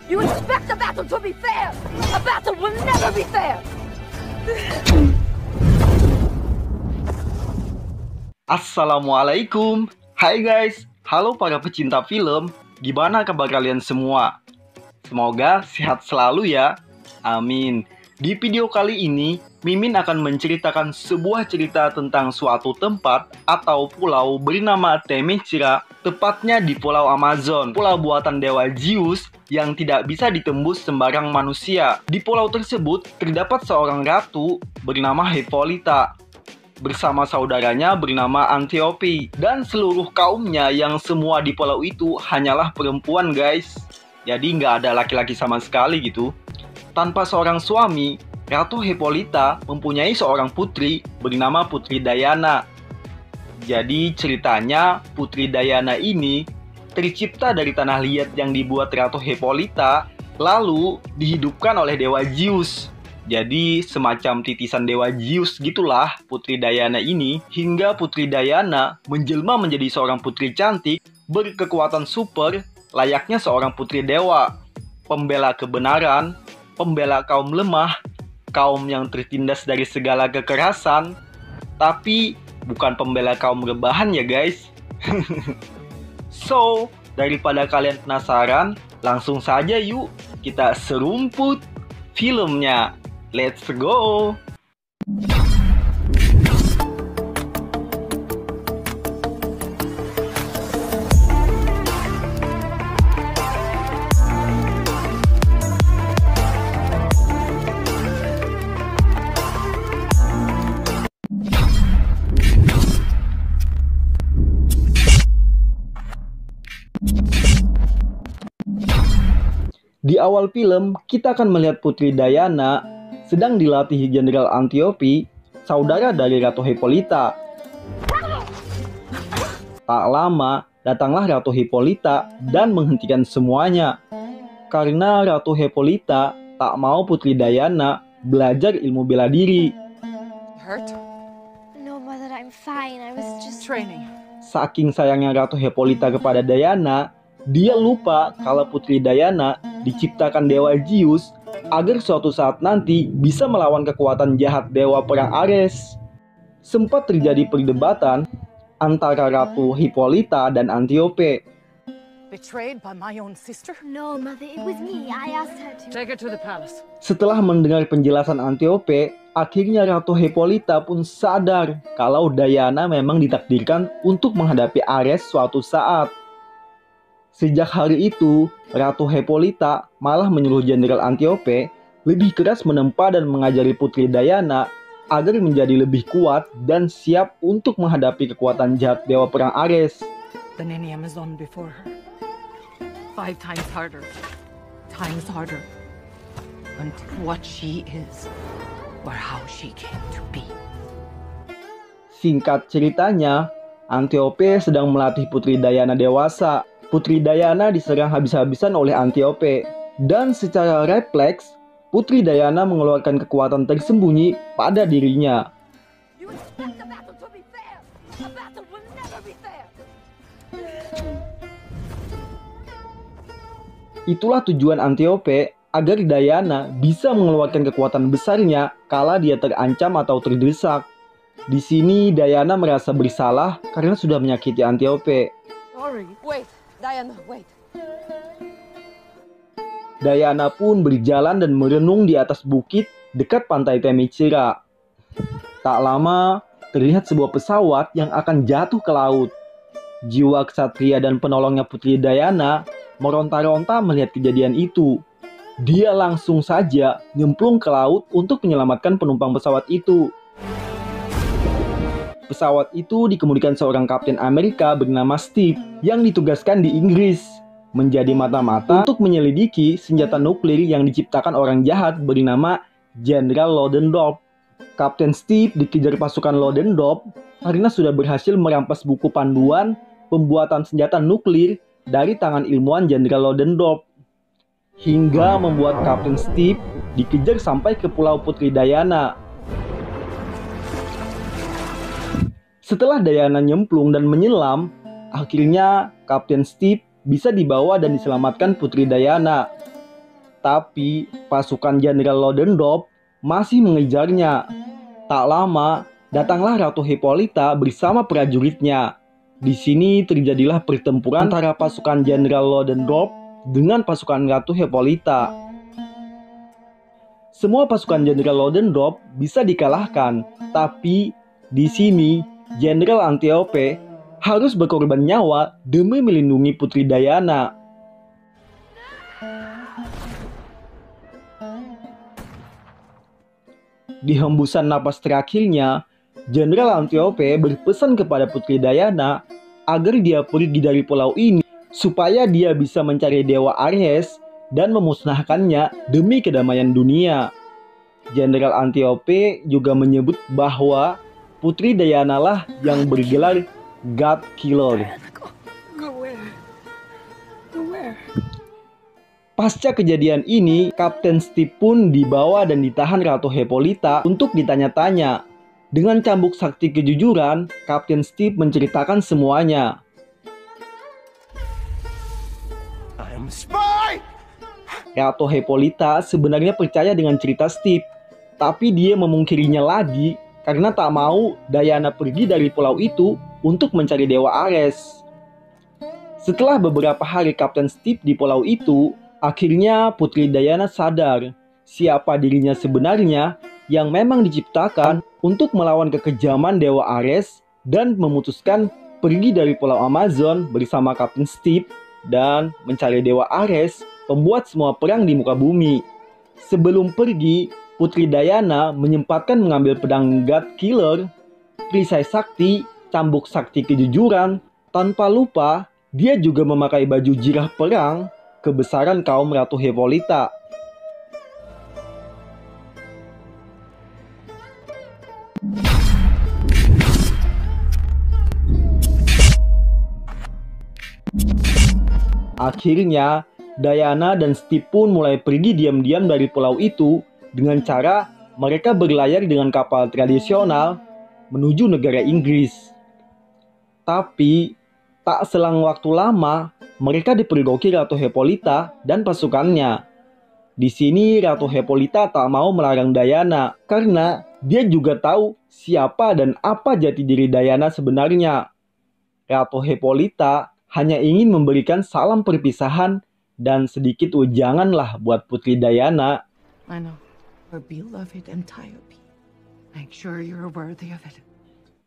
You expect a battle to be fair? A battle will never be fair! Assalamualaikum. Hai guys, halo para pecinta film. Gimana kabar kalian semua? Semoga sehat selalu ya. Amin. Di video kali ini, Mimin akan menceritakan sebuah cerita tentang suatu tempat atau pulau bernama Themyscira, tepatnya di Pulau Amazon, pulau buatan dewa Zeus yang tidak bisa ditembus sembarang manusia. Di pulau tersebut terdapat seorang ratu bernama Hippolyta bersama saudaranya bernama Antiope dan seluruh kaumnya yang semua di pulau itu hanyalah perempuan guys. Jadi nggak ada laki-laki sama sekali gitu. Tanpa seorang suami, Ratu Hippolyta mempunyai seorang putri bernama Putri Diana. Jadi ceritanya Putri Diana ini tercipta dari tanah liat yang dibuat Ratu Hippolyta lalu dihidupkan oleh dewa Zeus. Jadi semacam titisan dewa Zeus gitulah Putri Diana ini, hingga Putri Diana menjelma menjadi seorang putri cantik berkekuatan super layaknya seorang putri dewa, pembela kebenaran, pembela kaum lemah, kaum yang tertindas dari segala kekerasan, tapi bukan pembela kaum rebahan ya guys. So, daripada kalian penasaran, langsung saja yuk kita serumput filmnya. Let's go! Di awal film, kita akan melihat Putri Diana sedang dilatih Jenderal Antiope, saudara dari Ratu Hippolyta. Tak lama, datanglah Ratu Hippolyta dan menghentikan semuanya. Karena Ratu Hippolyta tak mau Putri Diana belajar ilmu bela diri. Hurt? No, Mother, I'm fine. I was just Training. Saking sayangnya Ratu Hippolyta kepada Diana, dia lupa kalau Putri Diana diciptakan dewa Zeus agar suatu saat nanti bisa melawan kekuatan jahat dewa perang Ares. Sempat terjadi perdebatan antara Ratu Hippolyta dan Antiope. Betrayed by my own sister? No, Mother, it was me. I asked her to. Take her to the palace. Setelah mendengar penjelasan Antiope, akhirnya Ratu Hippolyta pun sadar kalau Diana memang ditakdirkan untuk menghadapi Ares suatu saat. Sejak hari itu, Ratu Hippolyta malah menyuruh Jenderal Antiope lebih keras menempa dan mengajari Putri Diana agar menjadi lebih kuat dan siap untuk menghadapi kekuatan jahat dewa perang Ares. Than any Amazon before her. 5 times harder. Times harder. Until what she is, or how she came to be. Singkat ceritanya, Antiope sedang melatih Putri Diana dewasa. Putri Diana diserang habis-habisan oleh Antiope. Dan secara refleks, Putri Diana mengeluarkan kekuatan tersembunyi pada dirinya. You expect the battle to be fair? A battle will never be fair! Itulah tujuan Antiope agar Diana bisa mengeluarkan kekuatan besarnya kala dia terancam atau terdesak. Di sini Diana merasa bersalah karena sudah menyakiti Antiope. Sorry. Wait, Diana, wait. Diana pun berjalan dan merenung di atas bukit dekat pantai Themyscira. Tak lama, terlihat sebuah pesawat yang akan jatuh ke laut. Jiwa ksatria dan penolongnya Putri Diana meronta-ronta melihat kejadian itu. Dia langsung saja nyemplung ke laut untuk menyelamatkan penumpang pesawat itu. Pesawat itu dikemudikan seorang kapten Amerika bernama Steve yang ditugaskan di Inggris menjadi mata-mata untuk menyelidiki senjata nuklir yang diciptakan orang jahat bernama Jenderal Ludendorff. Kapten Steve dikejar pasukan Ludendorff karena sudah berhasil merampas buku panduan pembuatan senjata nuklir dari tangan ilmuwan Jenderal Ludendorff, hingga membuat Kapten Steve dikejar sampai ke Pulau Putri Diana. Setelah Diana nyemplung dan menyelam, akhirnya Kapten Steve bisa dibawa dan diselamatkan Putri Diana. Tapi pasukan Jenderal Ludendorff masih mengejarnya. Tak lama, datanglah Ratu Hippolyta bersama prajuritnya. Di sini terjadilah pertempuran antara pasukan Jenderal Ludendorff dengan pasukan Ratu Hippolyta. Semua pasukan Jenderal Ludendorff bisa dikalahkan, tapi di sini Jenderal Antiope harus berkorban nyawa demi melindungi Putri Diana. Di hembusan napas terakhirnya, Jenderal Antiope berpesan kepada Putri Diana agar dia pergi dari pulau ini supaya dia bisa mencari Dewa Ares dan memusnahkannya demi kedamaian dunia. Jenderal Antiope juga menyebut bahwa Putri Diana lah yang bergelar God Killer. Pasca kejadian ini, Kapten Steve pun dibawa dan ditahan Ratu Hippolyta untuk ditanya-tanya. Dengan cambuk sakti kejujuran, Kapten Steve menceritakan semuanya. I'm a spy! Ratu Hippolyta sebenarnya percaya dengan cerita Steve, tapi dia memungkirinya lagi karena tak mau Diana pergi dari pulau itu untuk mencari Dewa Ares. Setelah beberapa hari Kapten Steve di pulau itu, akhirnya Putri Diana sadar siapa dirinya sebenarnya yang memang diciptakan untuk melawan kekejaman Dewa Ares dan memutuskan pergi dari Pulau Amazon bersama Kapten Steve dan mencari Dewa Ares, pembuat semua perang di muka bumi. Sebelum pergi, Putri Diana menyempatkan mengambil pedang God Killer, perisai sakti, cambuk sakti kejujuran, tanpa lupa dia juga memakai baju jirah perang kebesaran kaum Ratu Hippolyta. Akhirnya, Diana dan Steve pun mulai pergi diam-diam dari pulau itu dengan cara mereka berlayar dengan kapal tradisional menuju negara Inggris. Tapi, tak selang waktu lama, mereka dipergoki Ratu Hippolyta dan pasukannya. Di sini Ratu Hippolyta tak mau melarang Diana karena dia juga tahu siapa dan apa jati diri Diana sebenarnya. Ratu Hippolyta hanya ingin memberikan salam perpisahan dan sedikit ujangan lah buat Putri Diana. I know. Her beloved Antiope. Make sure you're worthy of it.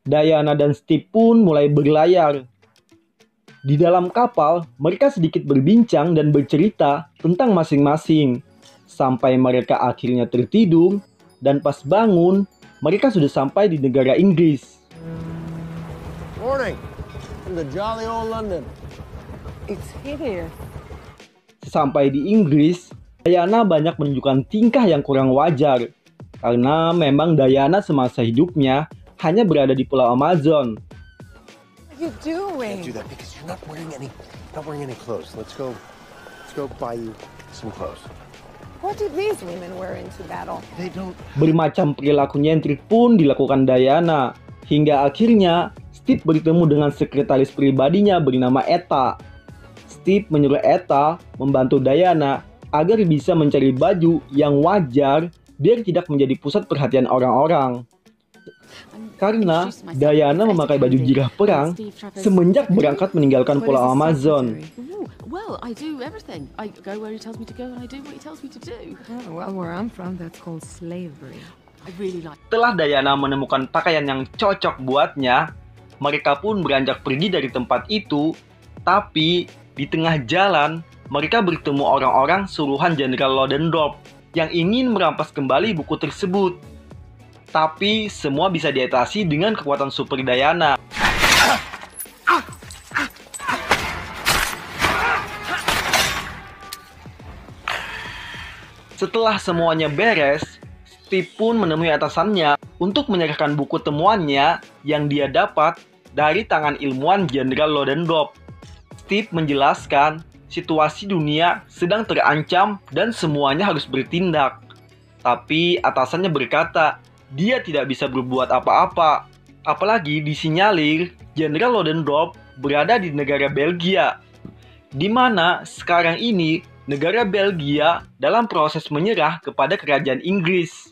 Diana dan Steve pun mulai berlayar. Di dalam kapal, mereka sedikit berbincang dan bercerita tentang masing-masing. Sampai mereka akhirnya tertidur, dan pas bangun, mereka sudah sampai di negara Inggris. Morning from the jolly old London. It's hideous. Sesampai di Inggris, Diana banyak menunjukkan tingkah yang kurang wajar. Karena memang Diana semasa hidupnya hanya berada di Pulau Amazon. What are you doing? Can't do that because you're not wearing any clothes. Let's go buy you some clothes. What do these women wear into battle? They don't. Bermacam perilaku nyentrik pun dilakukan Diana. Hingga akhirnya Steve bertemu dengan sekretaris pribadinya bernama Etta. Steve menyuruh Etta membantu Diana agar bisa mencari baju yang wajar biar tidak menjadi pusat perhatian orang-orang. Karena Diana memakai baju jirah perang semenjak berangkat meninggalkan Pulau Amazon. Well, I do everything. I go where he tells me to go and I do what he tells me to do. Oh, well, where I'm from, that's called slavery. I really like. Setelah Diana menemukan pakaian yang cocok buatnya, mereka pun beranjak pergi dari tempat itu. Tapi di tengah jalan, mereka bertemu orang-orang suruhan Jenderal Ludendorff yang ingin merampas kembali buku tersebut. Tapi semua bisa diatasi dengan kekuatan super Diana. Setelah semuanya beres, Steve pun menemui atasannya untuk menyerahkan buku temuannya yang dia dapat dari tangan ilmuwan Jenderal Ludendorff. Steve menjelaskan situasi dunia sedang terancam dan semuanya harus bertindak. Tapi atasannya berkata, dia tidak bisa berbuat apa-apa. Apalagi disinyalir Jenderal Ludendorff berada di negara Belgia, di mana sekarang ini negara Belgia dalam proses menyerah kepada kerajaan Inggris.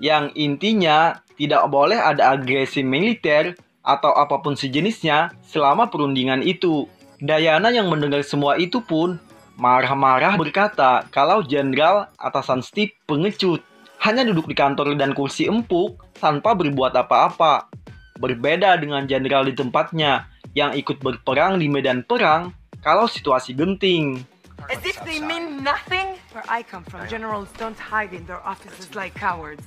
Yang intinya tidak boleh ada agresi militer atau apapun sejenisnya selama perundingan itu. Diana yang mendengar semua itu pun marah-marah berkata kalau jenderal atasan Steve pengecut, hanya duduk di kantor dan kursi empuk tanpa berbuat apa-apa. Berbeda dengan jenderal di tempatnya yang ikut berperang di medan perang kalau situasi genting. As if they mean nothing? Where I come from, generals don't hide in their offices like cowards.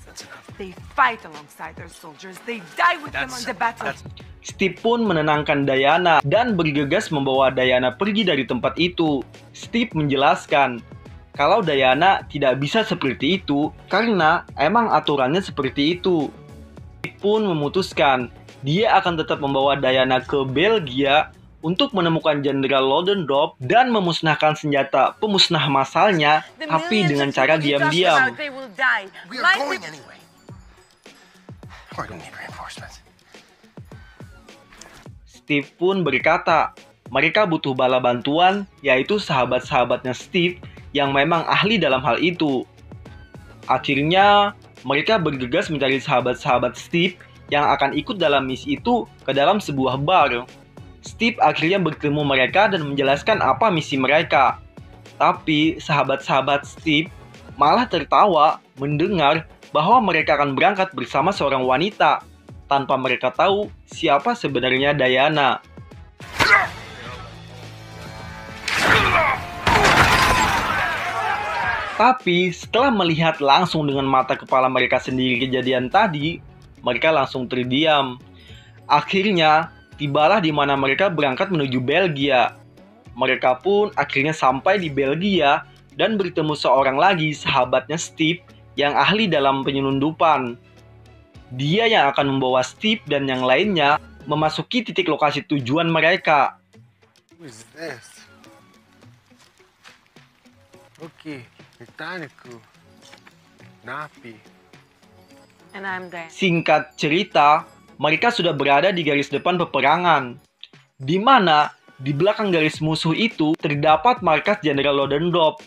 They fight alongside their soldiers. They die with them on the battle. Steve pun menenangkan Diana dan bergegas membawa Diana pergi dari tempat itu. Steve menjelaskan kalau Diana tidak bisa seperti itu karena emang aturannya seperti itu. Steve pun memutuskan dia akan tetap membawa Diana ke Belgia untuk menemukan Jenderal Ludendorff dan memusnahkan senjata pemusnah massalnya, tapi dengan cara diam-diam. We are going anyway. We're gonna need reinforcements. Steve pun berkata, mereka butuh bala bantuan, yaitu sahabat-sahabatnya Steve yang memang ahli dalam hal itu. Akhirnya, mereka bergegas mencari sahabat-sahabat Steve yang akan ikut dalam misi itu ke dalam sebuah bar. Steve akhirnya bertemu mereka dan menjelaskan apa misi mereka. Tapi sahabat-sahabat Steve malah tertawa mendengar bahwa mereka akan berangkat bersama seorang wanita tanpa mereka tahu siapa sebenarnya Diana. Tapi setelah melihat langsung dengan mata kepala mereka sendiri kejadian tadi, mereka langsung terdiam. Akhirnya tibalah di mana mereka berangkat menuju Belgia. Mereka pun akhirnya sampai di Belgia dan bertemu seorang lagi sahabatnya Steve yang ahli dalam penyelundupan. Dia yang akan membawa Steve dan yang lainnya memasuki titik lokasi tujuan mereka. Who is this? Okay, mecânico. Napi. And I'm there. Singkat cerita, mereka sudah berada di garis depan peperangan, di mana di belakang garis musuh itu terdapat markas Jenderal Ludendorff.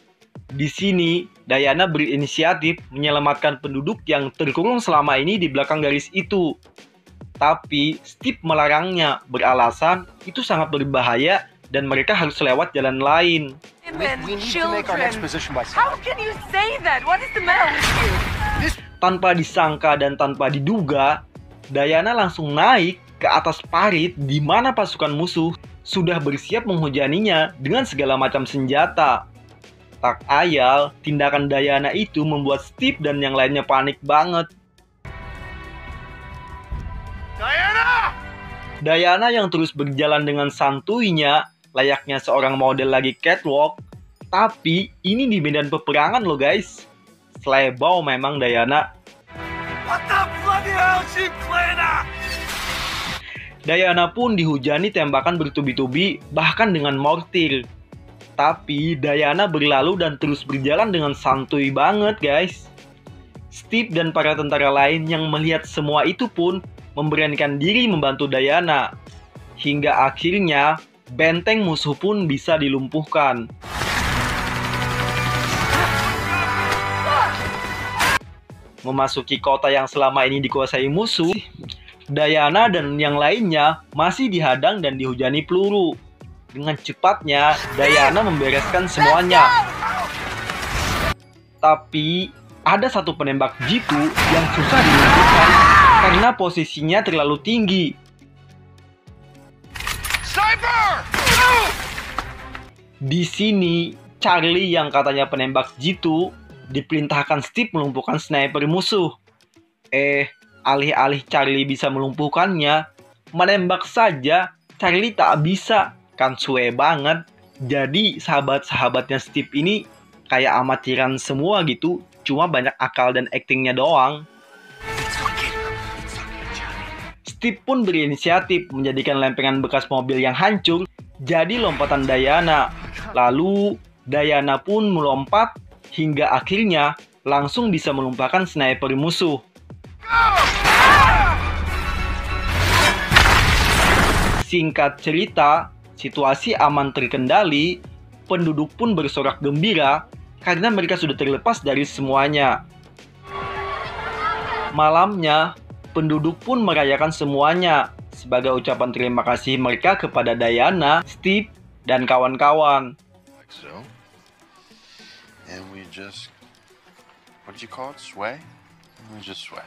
Di sini, Diana berinisiatif menyelamatkan penduduk yang terkurung selama ini di belakang garis itu. Tapi Steve melarangnya, beralasan itu sangat berbahaya dan mereka harus lewat jalan lain. We need to make our next position by How can you say that? What is the matter with you? Tanpa disangka dan tanpa diduga, Diana langsung naik ke atas parit di mana pasukan musuh sudah bersiap menghujaninya dengan segala macam senjata. Tak ayal, tindakan Diana itu membuat Steve dan yang lainnya panik banget. Diana yang terus berjalan dengan santuinya, layaknya seorang model lagi catwalk. Tapi ini di medan peperangan loh guys. Slebau memang Diana. What the bloody hell she playing at? Diana pun dihujani tembakan bertubi-tubi bahkan dengan mortir. Tapi Diana berlalu dan terus berjalan dengan santuy banget guys. Steve dan para tentara lain yang melihat semua itu pun memberanikan diri membantu Diana. Hingga akhirnya benteng musuh pun bisa dilumpuhkan. Memasuki kota yang selama ini dikuasai musuh, Diana dan yang lainnya masih dihadang dan dihujani peluru. Dengan cepatnya, Diana membereskan semuanya. Tapi, ada satu penembak jitu yang susah dilumpuhkan karena posisinya terlalu tinggi. Sniper! Di sini, Charlie yang katanya penembak jitu diperintahkan Steve melumpuhkan sniper musuh. Alih-alih Charlie bisa melumpuhkannya, menembak saja Charlie tak bisa. Kan suwe banget. Jadi sahabat-sahabatnya Steve ini kayak amatiran semua gitu. Cuma banyak akal dan aktingnya doang. Steve pun berinisiatif menjadikan lempengan bekas mobil yang hancur jadi lompatan Diana. Lalu Diana pun melompat hingga akhirnya langsung bisa melumpahkan sniper musuh. Singkat cerita, situasi aman terkendali, penduduk pun bersorak gembira karena mereka sudah terlepas dari semuanya. Malamnya, penduduk pun merayakan semuanya sebagai ucapan terima kasih mereka kepada Diana, Steve, dan kawan-kawan. Like so. And we just, what did you call it? Sway? We just sway.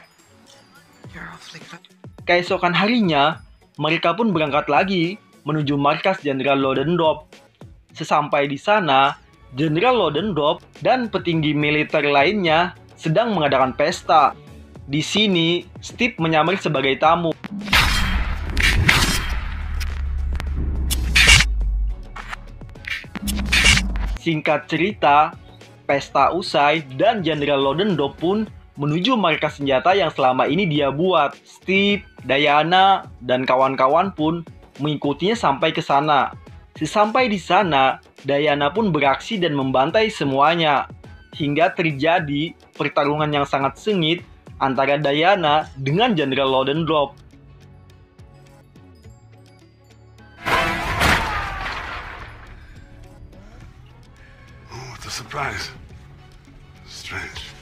You're awfully good. Keesokan harinya, mereka pun berangkat lagi menuju markas Jenderal Ludendorff. Sesampai di sana, Jenderal Ludendorff dan petinggi militer lainnya sedang mengadakan pesta. Di sini, Steve menyamar sebagai tamu. Singkat cerita, pesta usai dan Jenderal Ludendorff pun menuju markas senjata yang selama ini dia buat. Steve, Diana, dan kawan-kawan pun mengikutinya sampai ke sana. Sesampai di sana, Diana pun beraksi dan membantai semuanya. Hingga terjadi pertarungan yang sangat sengit antara Diana dengan Jenderal Ludendorff. Oh, what a surprise. Strange.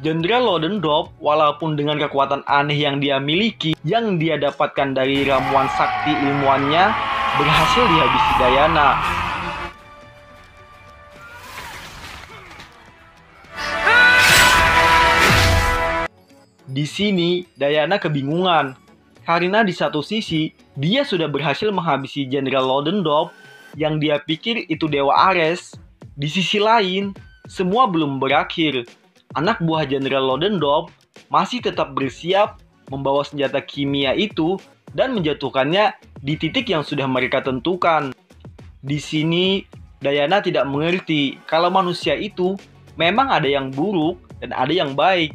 Jenderal Ludendorff, walaupun dengan kekuatan aneh yang dia miliki, yang dia dapatkan dari ramuan sakti ilmuannya, berhasil dihabisi Diana. Di sini, Diana kebingungan, karena di satu sisi, dia sudah berhasil menghabisi Jenderal Ludendorff, yang dia pikir itu Dewa Ares. Di sisi lain, semua belum berakhir. Anak buah Jenderal Ludendorff masih tetap bersiap membawa senjata kimia itu dan menjatuhkannya di titik yang sudah mereka tentukan. Di sini, Diana tidak mengerti kalau manusia itu memang ada yang buruk dan ada yang baik.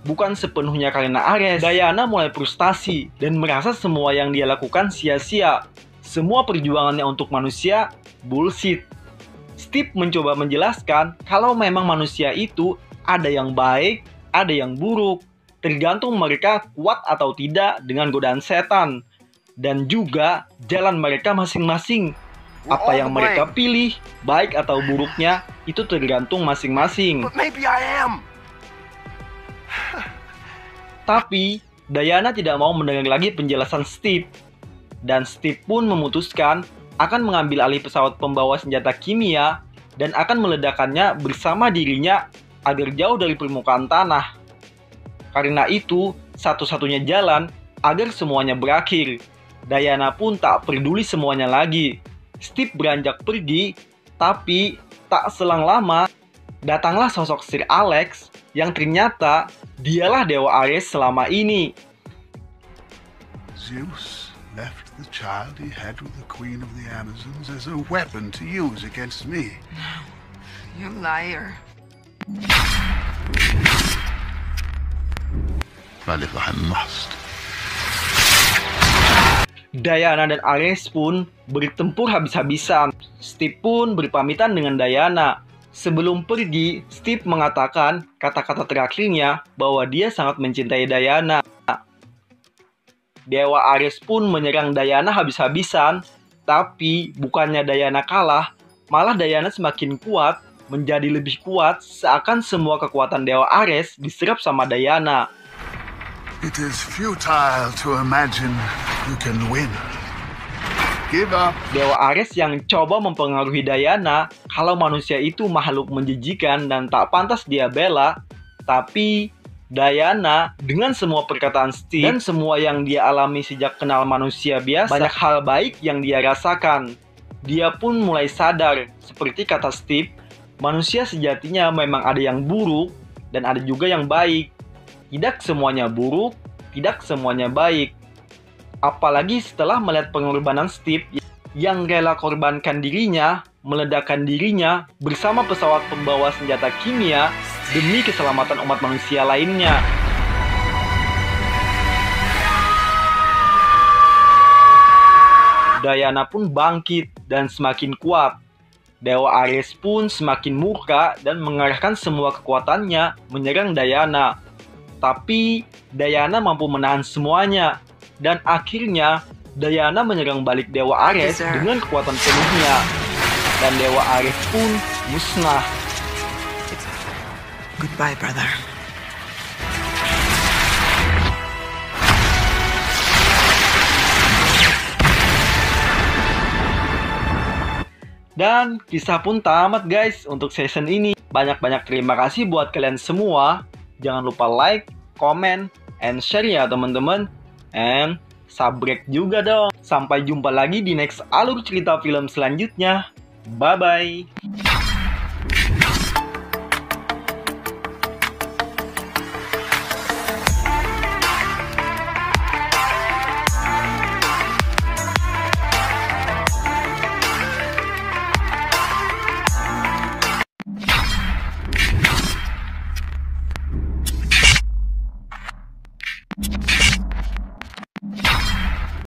Bukan sepenuhnya karena Ares, Diana mulai frustasi dan merasa semua yang dia lakukan sia-sia. Semua perjuangannya untuk manusia bullshit. Steve mencoba menjelaskan kalau memang manusia itu ada yang baik, ada yang buruk. Tergantung mereka kuat atau tidak dengan godaan setan. Dan juga jalan mereka masing-masing. Apa yang mereka pilih, baik atau buruknya, itu tergantung masing-masing. But maybe I am. Tapi, Diana tidak mau mendengar lagi penjelasan Steve. Dan Steve pun memutuskan akan mengambil alih pesawat pembawa senjata kimia dan akan meledakannya bersama dirinya agar jauh dari permukaan tanah. Karena itu, satu-satunya jalan agar semuanya berakhir. Diana pun tak peduli semuanya lagi. Steve beranjak pergi, tapi tak selang lama, datanglah sosok Sir Alex yang ternyata dialah Dewa Ares selama ini. Zeus left the child he had with the Queen of the Amazons as a weapon to use against me. You liar. But if I must. Diana dan Ares pun bertempur habis-habisan. Steve pun berpamitan dengan Diana. Sebelum pergi, Steve mengatakan kata-kata terakhirnya bahwa dia sangat mencintai Diana. Dewa Ares pun menyerang Diana habis-habisan, tapi bukannya Diana kalah, malah Diana semakin kuat, menjadi lebih kuat seakan semua kekuatan Dewa Ares diserap sama Diana. It is futile to imagine you can win. Give up. Dewa Ares yang coba mempengaruhi Diana kalau manusia itu makhluk menjijikan dan tak pantas dia bela, tapi Diana dengan semua perkataan Steve dan semua yang dia alami sejak kenal manusia biasa, banyak hal baik yang dia rasakan. Dia pun mulai sadar, seperti kata Steve, manusia sejatinya memang ada yang buruk dan ada juga yang baik. Tidak semuanya buruk, tidak semuanya baik. Apalagi setelah melihat pengorbanan Steve yang rela korbankan dirinya, meledakkan dirinya bersama pesawat pembawa senjata kimia demi keselamatan umat manusia lainnya. Diana pun bangkit dan semakin kuat. Dewa Ares pun semakin murka dan mengarahkan semua kekuatannya menyerang Diana. Tapi Diana mampu menahan semuanya dan akhirnya Diana menyerang balik Dewa Ares dengan kekuatan penuhnya. Dan Dewa Ares pun musnah. Goodbye, brother. Dan kisah pun tamat guys untuk season ini. Banyak-banyak terima kasih buat kalian semua. Jangan lupa like, comment, and share ya teman-teman. And subscribe juga dong. Sampai jumpa lagi di next alur cerita film selanjutnya. Bye-bye.